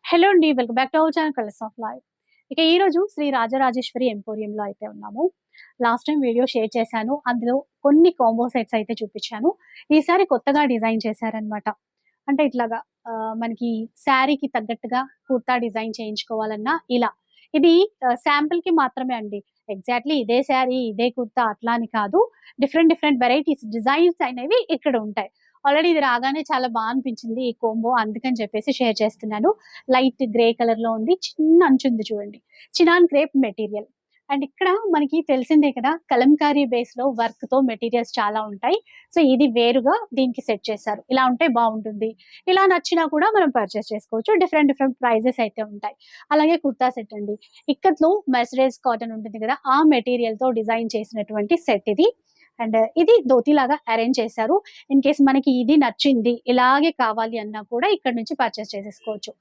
Hello అండి. Welcome back to our channel colours of life. ఇక ఈరోజు శ్రీ రాజరాజేశ్వరి ఎంపోరియంలో అయితే ఉన్నాము. లాస్ట్ టైం వీడియో షేర్ చేశాను. అందులో కొన్ని కాంబో సెట్స్ అయితే చూపించాను. ఈసారి కొత్తగా డిజైన్ చేశారనమాట. అంటే ఇట్లాగా మనకి శారీకి తగ్గట్టుగా కుర్తా డిజైన్ చేయించుకోవాలన్నా ఇలా. ఇది శాంపుల్‌కి మాత్రమే అండి. ఎగ్జాక్ట్‌లీ ఇదే శారీ, ఇదే కుర్తా అట్లా అని కాదు. డిఫరెంట్ డిఫరెంట్ వెరైటీస్ డిజైన్స్ అనేవి ఇక్కడ ఉంటాయి. ఆల్రెడీ ఇది రాగానే చాలా అనిపించింది ఈ కాంబో. అందుకని చెప్పేసి షేర్ చేస్తున్నాను. లైట్ గ్రే కలర్‌లో ఉంది. చిన్న అంచుంది చూడండి. Chinon crepe material. అండ్ ఇక్కడ మనకి తెలిసిందే కదా! కలంకారీ బేస్‌లో వర్క్‌తో మెటీరియల్స్ చాలా ఉంటాయి. సో, ఇది వేరుగా దీనికి సెట్ చేశారు. ఇలా ఉంటే బావుంటుంది. ఇలా నచ్చినా కూడా మనం పర్చేస్ చేసుకోవచ్చు. డిఫరెంట్ డిఫరెంట్ ప్రైజెస్ అయితే ఉంటాయి. అలాగే కుర్తా సెట్ అండి. ఇక్కత్‌లో మెర్సరైజ్ కాటన్ ఉంటుంది కదా! ఆ మెటీరియల్‌తో డిజైన్ చేసినటువంటి సెట్ ఇది. అండ్ ఇది ధోతీలాగా అరేంజ్ చేశారు. ఇన్ కేస్ మనకి ఇది నచ్చింది, ఇలాగే కావాలి అన్నా కూడా ఇక్కడ నుంచి పర్చేస్ చేసేసుకోవచ్చు.